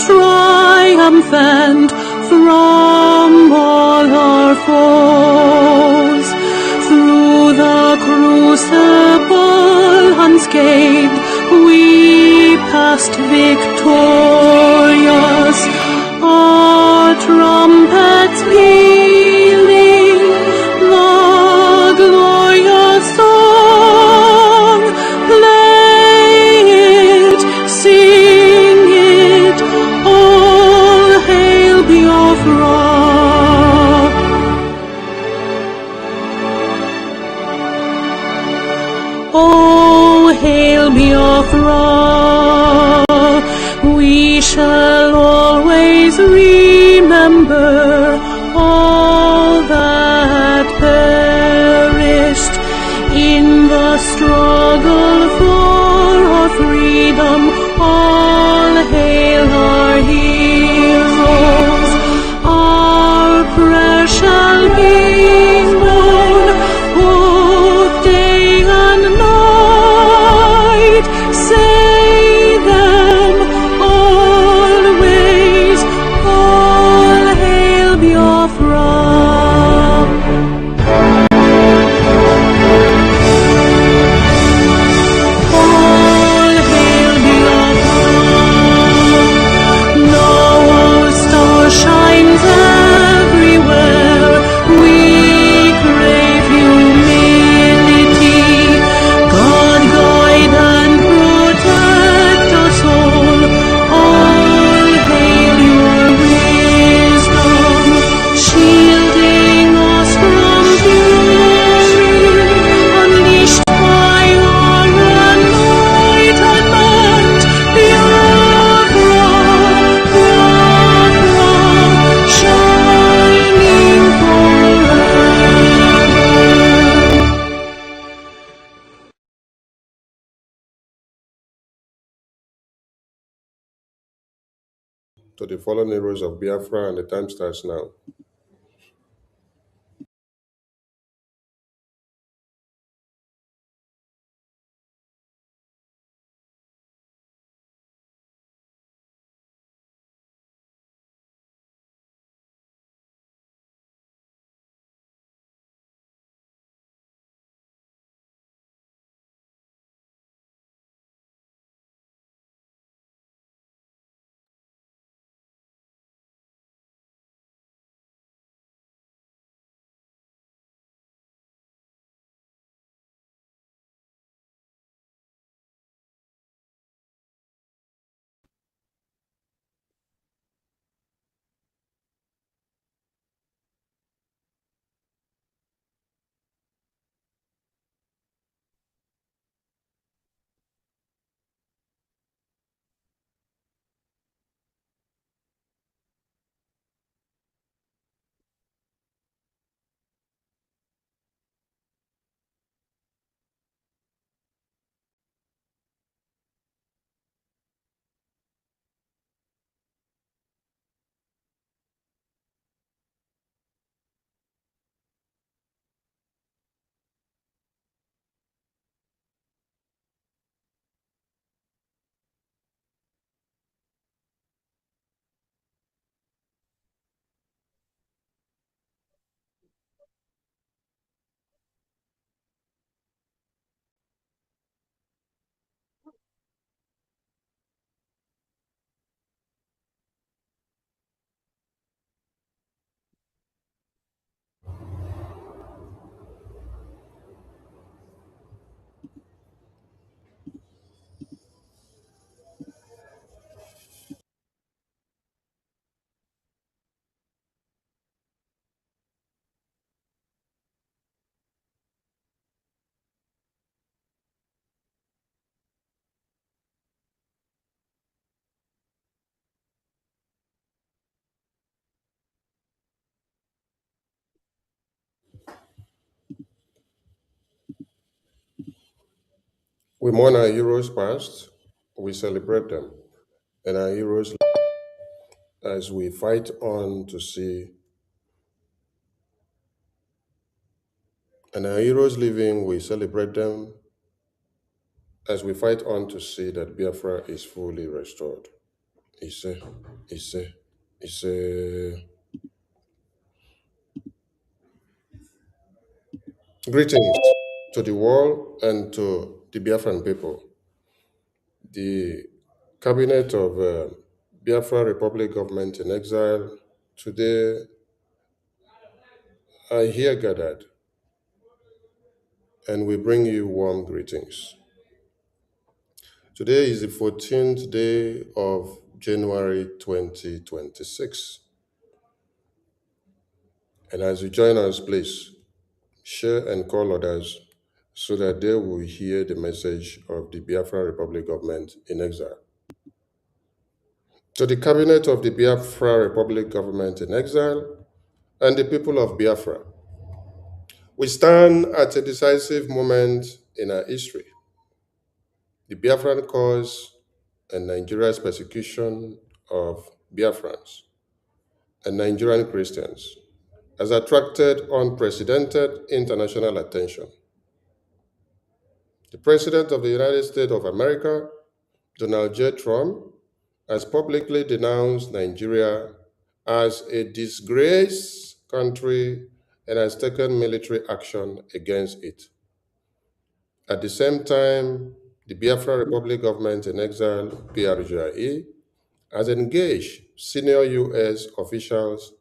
triumphant from all our foes. Through the crucible unscathed we passed victorious, our trumpets pealing the glorious song. Play it, sing it, all hail Biafra. we shall always remember all that perished in the struggle for our freedom. All hail our heroes. Our prayer shall be known both day and night. Say them always. All hail Biafra. All hail Biafra. Now our star shines everywhere. We crave humility. God guide and protect us all. All hail your wisdom, shielding us from fury, unleashed by our enlightenment. Biafra, Biafra, shining forever. To the fallen heroes of Biafra, and the time starts now. We mourn our heroes past, we celebrate them, and our heroes as we fight on to see, and our heroes living, we celebrate them as we fight on to see that Biafra is fully restored. Ise, Ise, Ise. Greetings to the world and to the Biafran people. The cabinet of Biafra Republic government in exile today are here gathered, and we bring you warm greetings. Today is the 14th day of January 2026. And as you join us, please share and call others so that they will hear the message of the Biafra Republic government in exile. to the cabinet of the Biafra Republic government in exile, and the people of Biafra. We stand at a decisive moment in our history. The Biafran cause and Nigeria's persecution of Biafrans and Nigerian Christians has attracted unprecedented international attention. The President of the United States of America, Donald J. Trump, has publicly denounced Nigeria as a disgraced country and has taken military action against it. At the same time, the Biafra Republic government in exile, BRGIE, has engaged senior U.S. officials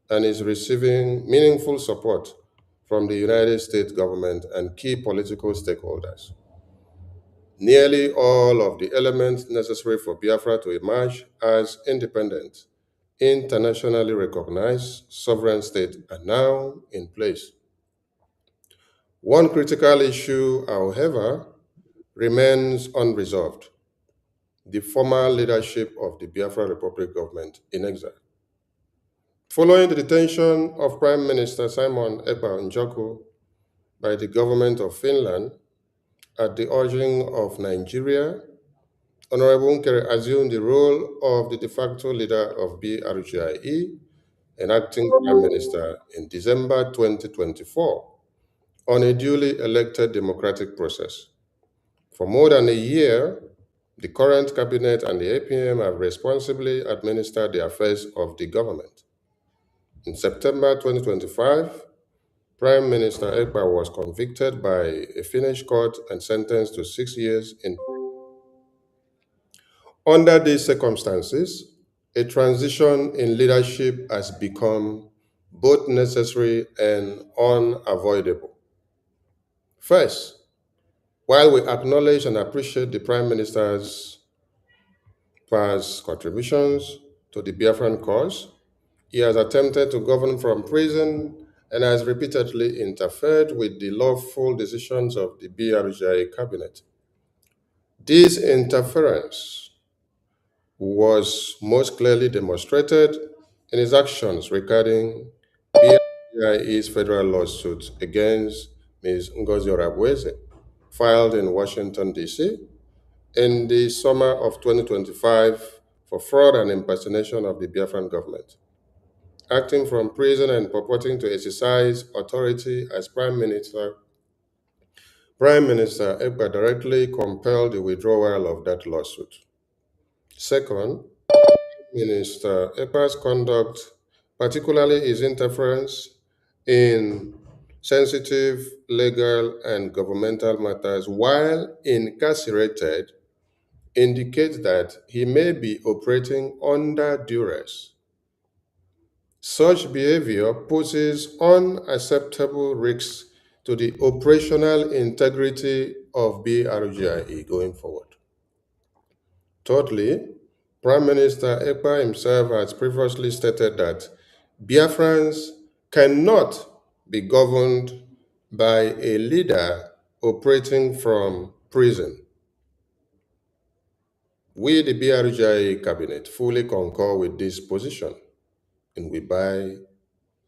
and is receiving meaningful support from the United States government and key political stakeholders. Nearly all of the elements necessary for Biafra to emerge as independent, internationally recognized sovereign state are now in place. One critical issue, however, remains unresolved: the former leadership of the Biafra Republic government in exile. Following the detention of Prime Minister Simon Ekpa Njoku by the government of Finland at the urging of Nigeria, Honorable Nkere assumed the role of the de facto leader of BRGIE and acting Prime Minister in December 2024 on a duly elected democratic process. For more than a year, the current cabinet and the APM have responsibly administered the affairs of the government. In September 2025, Prime Minister Ekpa was convicted by a Finnish court and sentenced to 6 years in. Under these circumstances, a transition in leadership has become both necessary and unavoidable. First, while we acknowledge and appreciate the Prime Minister's past contributions to the Biafran cause, he has attempted to govern from prison and has repeatedly interfered with the lawful decisions of the BRGI cabinet. This interference was most clearly demonstrated in his actions regarding BRGI's federal lawsuit against Ms. Ngozi Orabueze, filed in Washington, D.C. in the summer of 2025 for fraud and impersonation of the Biafran government. Acting from prison and purporting to exercise authority as Prime Minister Ekpa directly compelled the withdrawal of that lawsuit. Second, Minister Ekpa's conduct, particularly his interference in sensitive legal and governmental matters while incarcerated, indicates that he may be operating under duress. Such behavior poses unacceptable risks to the operational integrity of BRGIE going forward. Thirdly, Prime Minister Ekpa himself has previously stated that Biafrans cannot be governed by a leader operating from prison. We, the BRGIE cabinet, fully concur with this position and we buy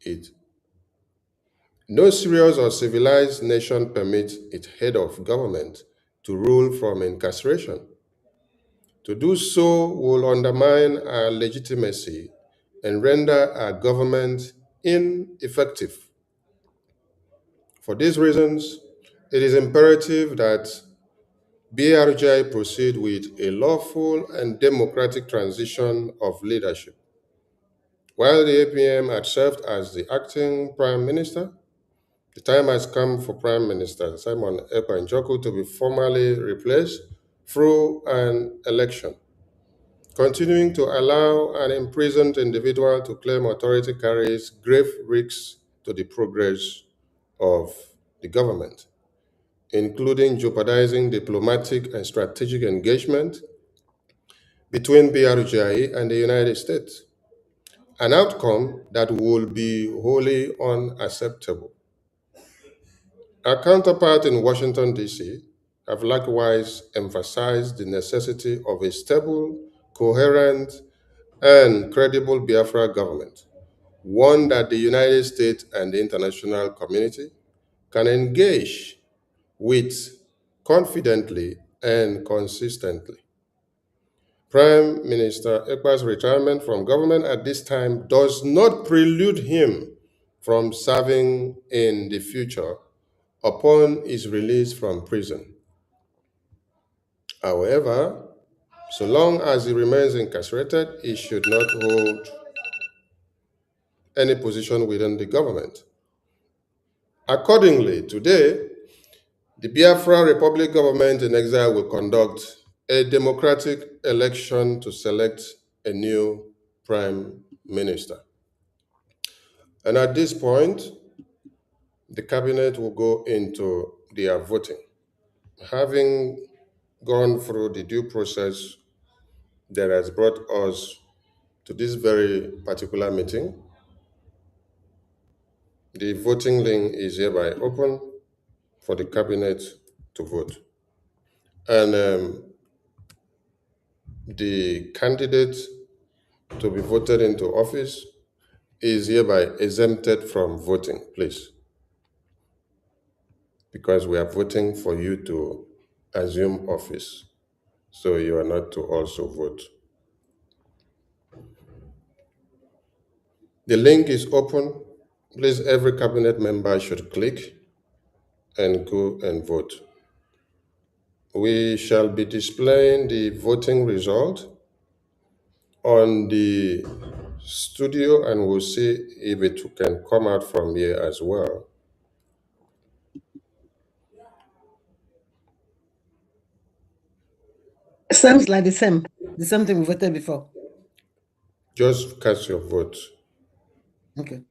it. No serious or civilized nation permits its head of government to rule from incarceration. To do so will undermine our legitimacy and render our government ineffective. For these reasons, it is imperative that BRGI proceed with a lawful and democratic transition of leadership. While the APM had served as the acting prime minister, the time has come for Prime Minister Simon Ekpa Njoku to be formally replaced through an election. Continuing to allow an imprisoned individual to claim authority carries grave risks to the progress of the government, including jeopardizing diplomatic and strategic engagement between BRGIE and the United States, an outcome that would be wholly unacceptable. Our counterpart in Washington, D.C., have likewise emphasized the necessity of a stable, coherent, and credible Biafra government, one that the United States and the international community can engage with confidently and consistently. Prime Minister Ekpa's retirement from government at this time does not prelude him from serving in the future upon his release from prison. However, so long as he remains incarcerated, he should not hold any position within the government. Accordingly, today, the Biafra Republic government in exile will conduct a democratic election to select a new prime minister. And at this point, the cabinet will go into their voting. Having gone through the due process that has brought us to this very particular meeting, the voting link is hereby open for the cabinet to vote. And the candidate to be voted into office is hereby exempted from voting, please, because we are voting for you to assume office. So you are not to also vote. The link is open. Please, every cabinet member should click and go and vote. We shall be displaying the voting result on the studio and we'll see if it can come out from here as well. Sounds like the same thing we voted before. Just cast your vote. Okay.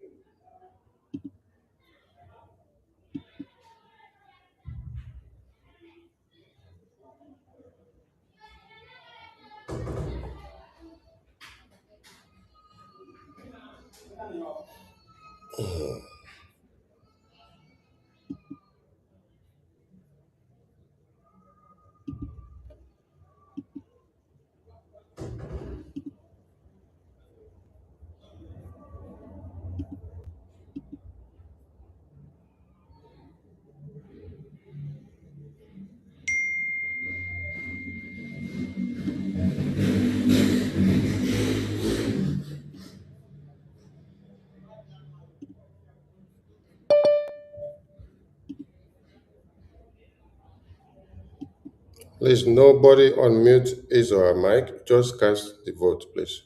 Please, nobody unmute his or her mic. Just cast the vote, please.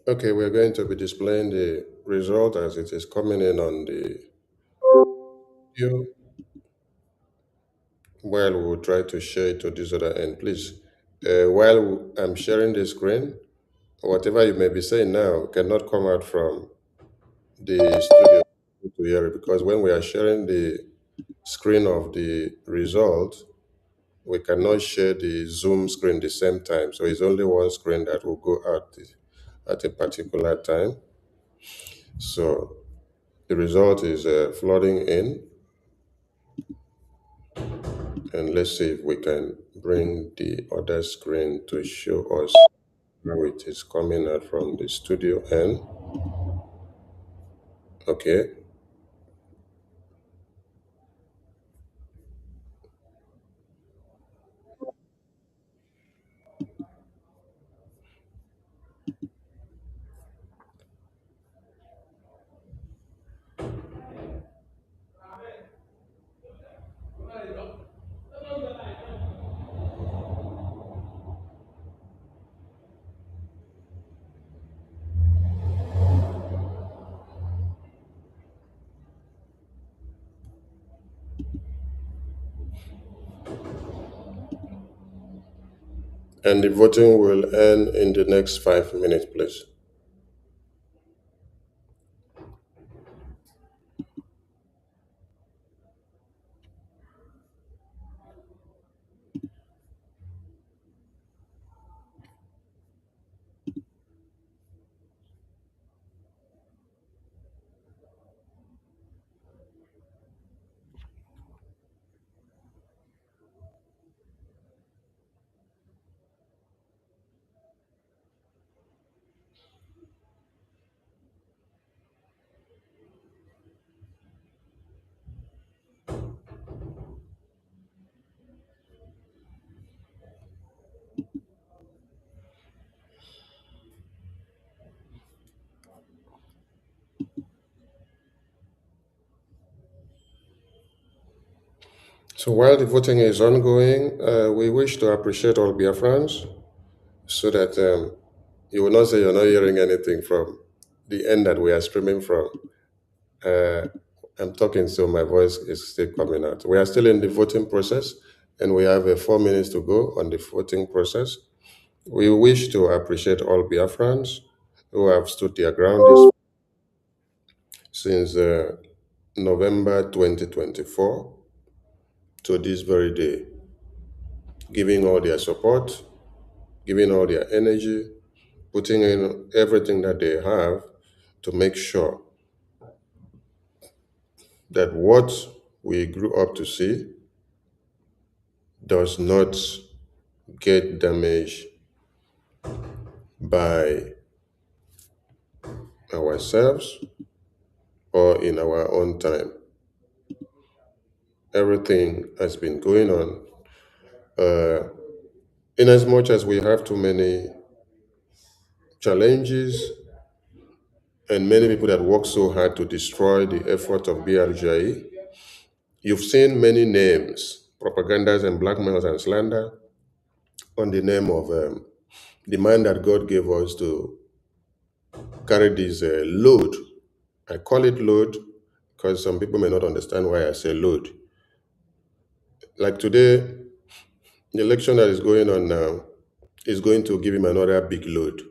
Okay, we're going to be displaying the result as it is coming in on the view. While we'll try to share it to this other end, please. While I'm sharing the screen, whatever you may be saying now cannot come out from the studio to hear it because when we are sharing the screen of the result, we cannot share the Zoom screen the same time. So it's only one screen that will go out at a particular time. So the result is flooding in. And let's see if we can bring the other screen to show us how it is coming out from the studio end. Okay. And the voting will end in the next 5 minutes, please. So while the voting is ongoing, we wish to appreciate all Biafrans so that you will not say you're not hearing anything from the end that we are streaming from. Uh, I'm talking, so my voice is still coming out. We are still in the voting process, and we have 4 minutes to go on the voting process. We wish to appreciate all Biafrans who have stood their ground since November 2024 to this very day, giving all their support, giving all their energy, putting in everything that they have to make sure that what we grew up to see does not get damaged by ourselves or in our own time. Everything has been going on. In as much as we have too many challenges and many people that work so hard to destroy the effort of BRGI, you've seen many names, propagandas and blackmails and slander on the name of the man that God gave us to carry this load. I call it load because some people may not understand why I say load. Like today, the election that is going on now is going to give him another big load.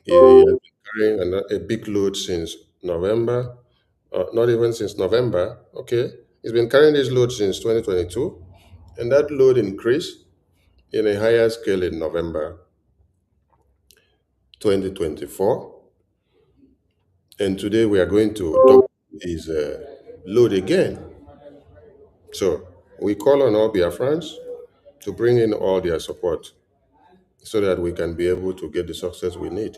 He has been carrying a big load since November, not even since November. Okay, he's been carrying this load since 2022, and that load increased in a higher scale in November 2024. And today we are going to double his load again. So we call on all Biafrans to bring in all their support so that we can be able to get the success we need.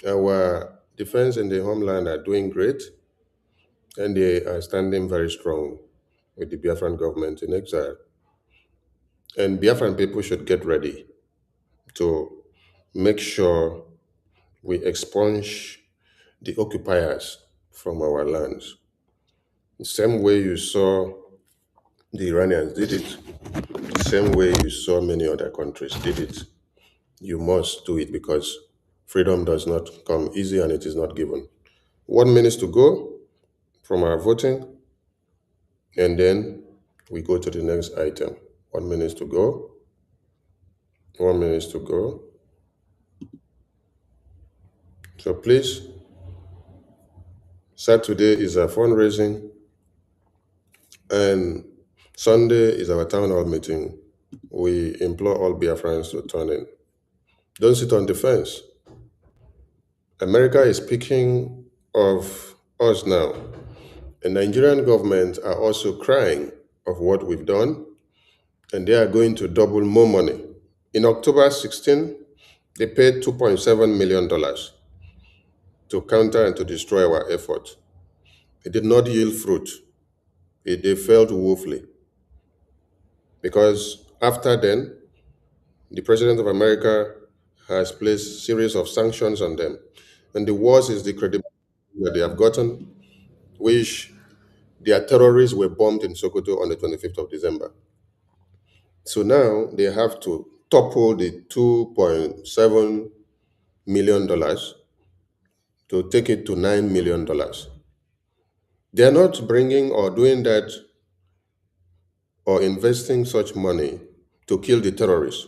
Our defense and the homeland are doing great, and they are standing very strong with the Biafran government in exile. And Biafran people should get ready to make sure we expunge the occupiers from our lands. The same way you saw the Iranians did it, the same way you saw many other countries did it. You must do it because freedom does not come easy and it is not given. 1 minute to go from our voting, and then we go to the next item. 1 minute to go. 1 minute to go. So please, Saturday is a fundraising And Sunday is our town hall meeting. We implore all Biafrans to turn in. Don't sit on the fence. America is speaking of us now. The Nigerian government are also crying of what we've done, and they are going to double more money. In October 16, they paid $2.7 million to counter and to destroy our effort. It did not yield fruit. They failed woefully because after then, the President of America has placed series of sanctions on them. And the worst is the credibility that they have gotten, which their terrorists were bombed in Sokoto on the 25th of December. So now they have to topple the $2.7 million to take it to $9 million. They are not bringing or doing that or investing such money to kill the terrorists.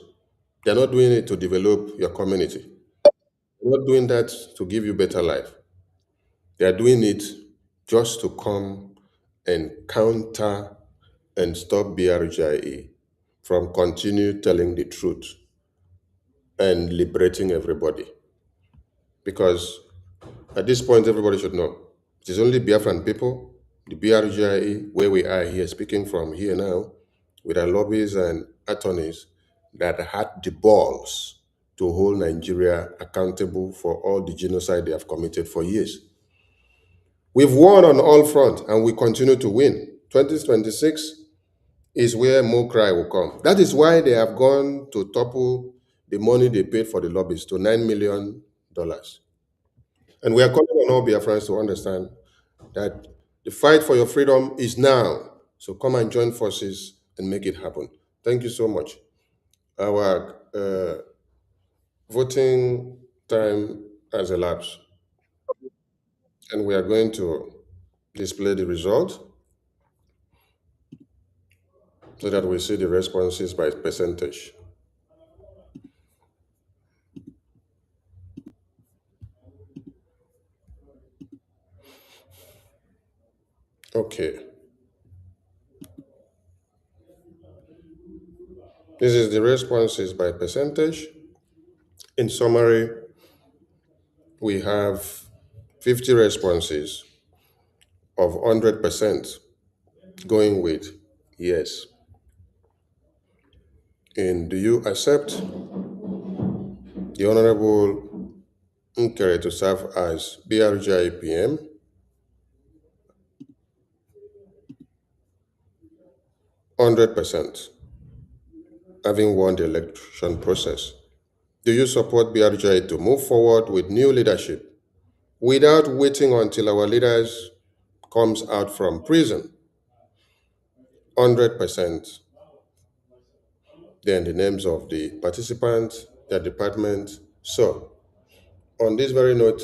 They are not doing it to develop your community. They're not doing that to give you better life. They are doing it just to come and counter and stop BRGIE from continue telling the truth and liberating everybody. Because at this point, everybody should know it is only Biafran people, the BRGIE, where we are here, speaking from here now, with our lobbies and attorneys, that had the balls to hold Nigeria accountable for all the genocide they have committed for years. We've won on all fronts and we continue to win. 2026 is where more cry will come. That is why they have gone to topple the money they paid for the lobbies to $9 million. And we are calling on all Biafrans to understand that the fight for your freedom is now. So come and join forces and make it happen. Thank you so much. Our voting time has elapsed, and we are going to display the result so that we see the responses by percentage. Okay. This is the responses by percentage. In summary, we have 50 responses of 100% going with yes. And do you accept the Honorable Nkere to serve as BRGI PM? 100%, having won the election process. Do you support BRGI to move forward with new leadership without waiting until our leaders comes out from prison? 100%. Then the names of the participants, their department. So, on this very note,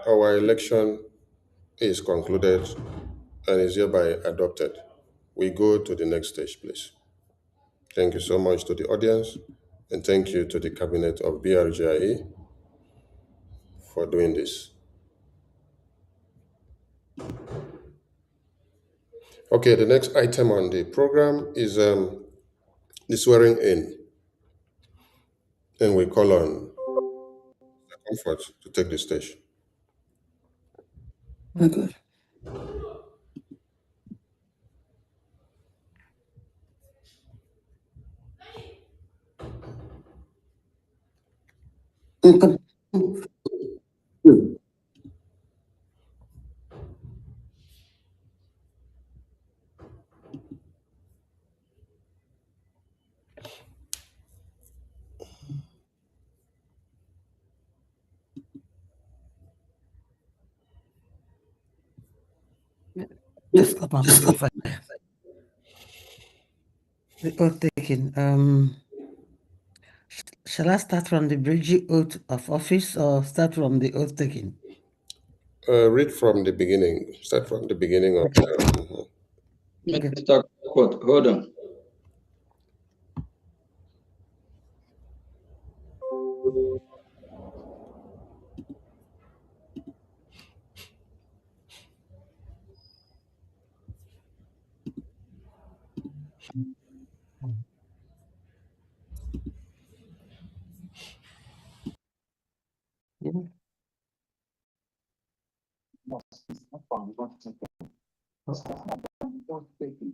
our election is concluded and is hereby adopted. We go to the next stage, please. Thank you so much to the audience, and thank you to the cabinet of BRGIE for doing this. Okay, the next item on the program is the swearing in, and we call on Comfort to take the stage. Very good. Okay. Just up on the oath taking. Shall I start from the Brgie oath of office or start from the oath taking? Read from the beginning. Start from the beginning of. Okay. Mr. Court, hold on.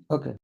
Okay.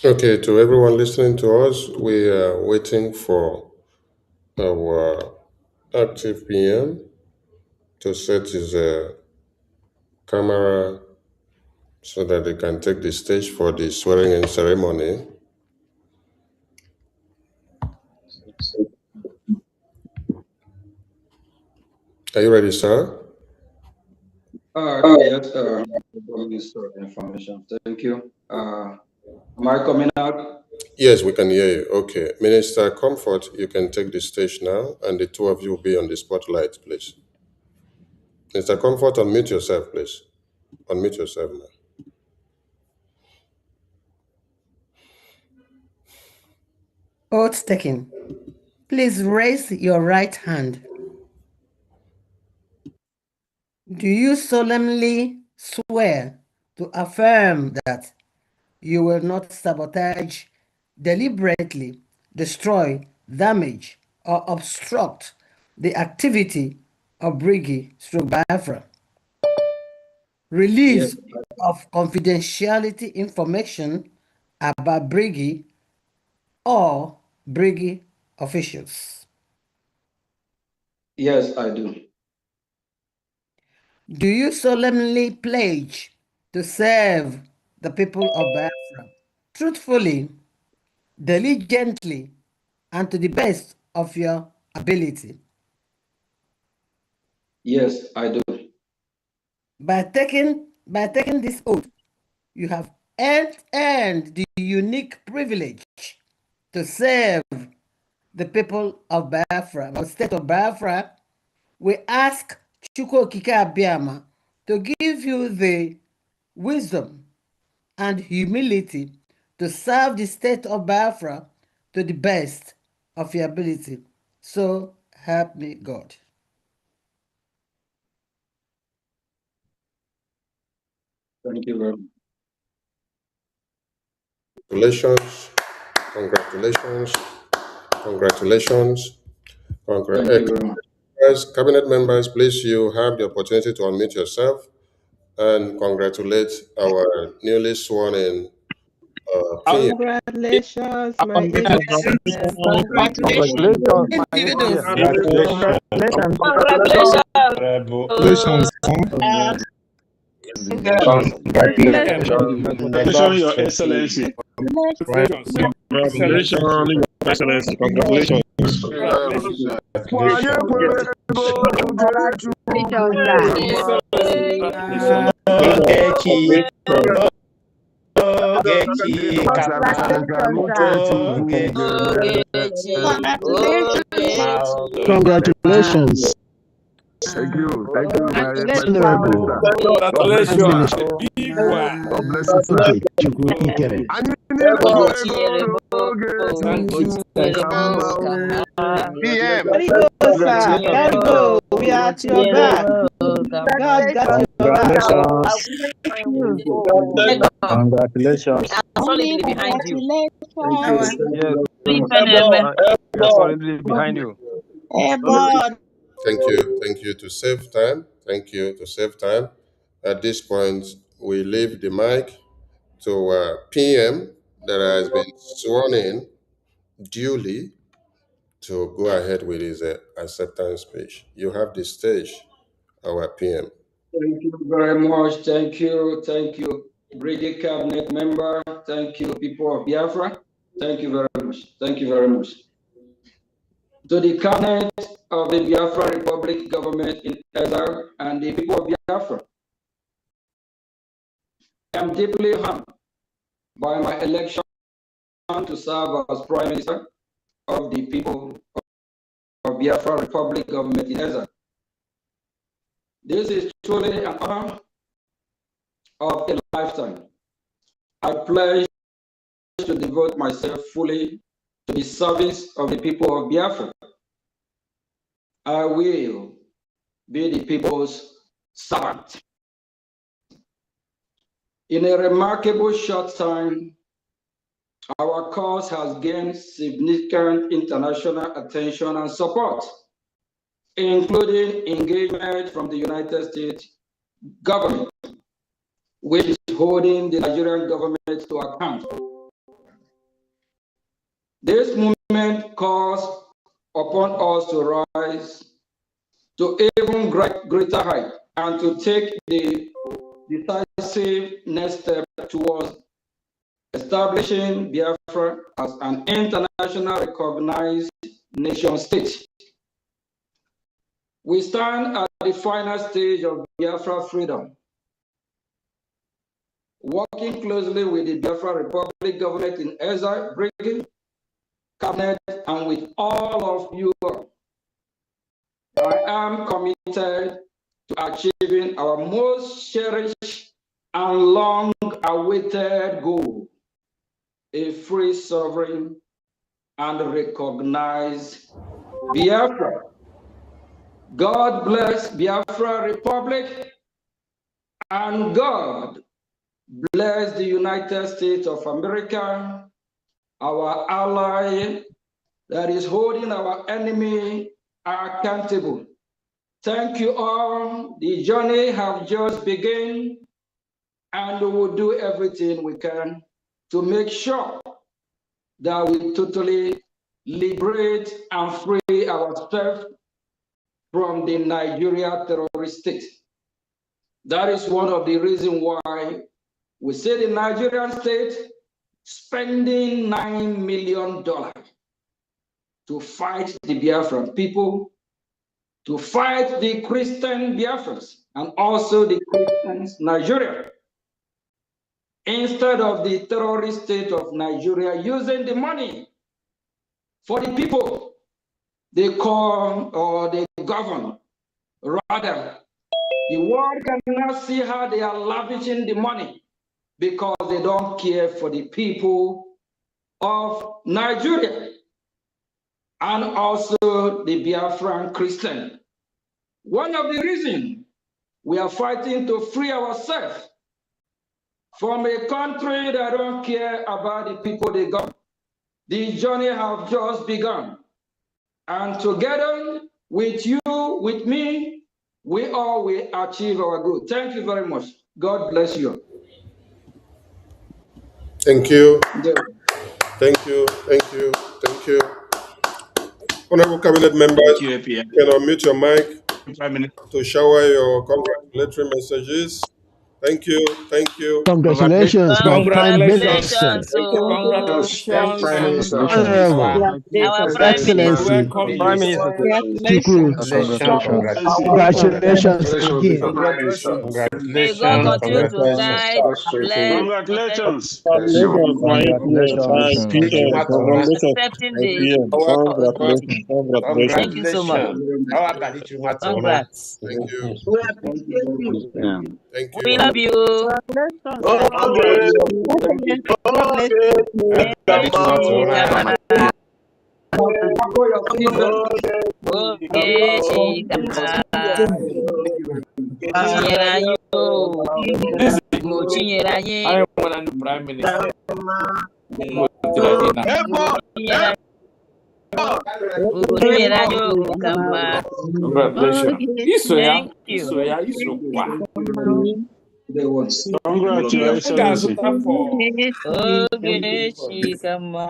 Okay, to everyone listening to us, we are waiting for our active PM to set his camera so that they can take the stage for the swearing in ceremony. Are you ready, sir? Yes, Minister of Information. Thank you. Am I coming out? Yes, we can hear you. Okay. Minister Comfort, you can take the stage now, and the two of you will be on the spotlight, please. Mr. Comfort, unmute yourself, please. Unmute yourself now. Oath taken. Please raise your right hand. Do you solemnly swear to affirm that you will not sabotage, deliberately destroy, damage, or obstruct the activity of Brgie/Biafra? Yes, Release of confidentiality information about Brgie or Brgie officials. yes, I do. Do you solemnly pledge to serve the people of Biafra truthfully, diligently, and to the best of your ability? Yes, I do. By taking this oath, you have earned the unique privilege to serve the people of Biafra, the state of Biafra. We ask Chukwu Okike Abiama to give you the wisdom and humility to serve the state of Biafra to the best of your ability. So help me God. Thank you very much. Congratulations. Congratulations. Congratulations. Thank you very much. Cabinet members, please, you have the opportunity to unmute yourself and congratulate our newly sworn in PM. Congratulations, my Congratulations, APM. congratulations, my APM. Congratulations. Congratulations. Congratulations. Congratulations. Congratulations, Your Excellency. Congratulations, Your Excellency. Congratulations. Congratulations. Thank you, my Honorable. Congratulations. Big one. God bless you, sir. Okay, Chukwu Ikere. PM. Very good, sir. Very good. We are at your back. God got your back. Congratulations. Solidly behind you. Solidly behind you. Thank you. Thank you to save time. Thank you to save time. At this point, we leave the mic to PM that has been sworn in duly to go ahead with his acceptance speech. You have the stage, our PM. Thank you very much. Thank you. Thank you, Brgie Cabinet member. Thank you, people of Biafra. Thank you very much. Thank you very much. To the Cabinet of the Biafra Republic government in exile and the people of Biafra, I am deeply harmed by my election to serve as Prime Minister of the people of Biafra Republic government in exile. This is truly an honor of a lifetime. I pledge to devote myself fully to the service of the people of Biafra. I will be the people's servant. In a remarkable short time, our cause has gained significant international attention and support, including engagement from the United States government, which is holding the Nigerian government to account. This movement calls upon us to rise to even greater height and to take the decisive next step towards establishing Biafra as an internationally recognized nation state. We stand at the final stage of Biafra freedom, working closely with the Biafra Republic government in exile, Brgie Cabinet, and with all of you. I am committed to achieving our most cherished and long-awaited goal, a free, sovereign, and recognized Biafra. God bless Biafra Republic, and God bless the United States of America, our ally that is holding our enemy accountable. Thank you all. The journey has just begun, and we will do everything we can to make sure that we totally liberate and free ourselves from the Nigeria terrorist state. That is one of the reasons why we see the Nigerian state spending $9 million to fight the Biafran people, to fight the Christian Biafrans, and also the Christians Nigeria, instead of the terrorist state of Nigeria using the money for the people they call or they govern. Rather, the world cannot see how they are lavishing the money because they don't care for the people of Nigeria and also the Biafran Christian. One of the reasons we are fighting to free ourselves from a country that don't care about the people they got. The journey has just begun. And together with you, with me, we all will achieve our goal. Thank you very much. God bless you. Thank you. Thank you. Thank you. Thank you. Honorable Cabinet members, you can unmute your mic to shower your congratulatory messages. Thank you. Thank you. Congratulations, my Prime Minister. Congratulations, oh, Prime Minister. Honorable, our His Prime Minister. Excellency, Welcome Prime you. Minister. Chukwu. Congratulations again. Prime Minister. May God continue to guide, bless, protect Congratulations. Bless you. Congratulations, my Congratulations. PM. Congratulations. accepting Thank the you. Congratulations. Thank Congratulations. you so much. Congrats. Thank you. We appreciate you. Thank you We all. love you. Congratulations, sir. God bless you. Chikama. Oge chikama. Chinyere anyị o. Ugo chinyere anyị. Prime Minister. Ugo chinyere anyị o ka mma. Congratulations. Thank you. Congratulations, Excellency. Oge chikama.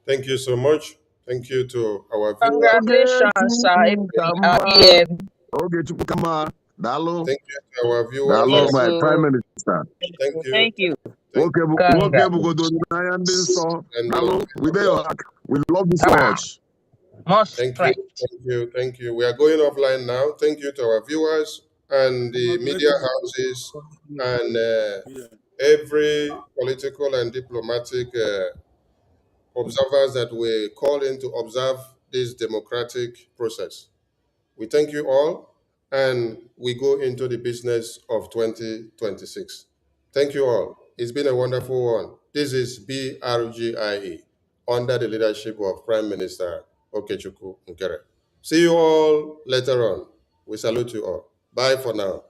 Thank you so much. Thank you to our viewers. Congratulations, sir. Our PM. Okay, Chukukama. Dalo. Thank you to our viewers. Dalo, Yes, my so Prime Minister. Thank you. thank you. Thank you. Okay, Bugodo Nayandin. And Dalo, we there your heart. We love you so much. More thank strength. you. Thank you. Thank you. We are going offline now. Thank you to our viewers and the media houses and every political and diplomatic observers that we call in to observe this democratic process. We thank you all and we go into the business of 2026. Thank you all. It's been a wonderful one. This is BRGIE under the leadership of Prime Minister Okechukwu Nkere. See you all later on. We salute you all. Bye for now.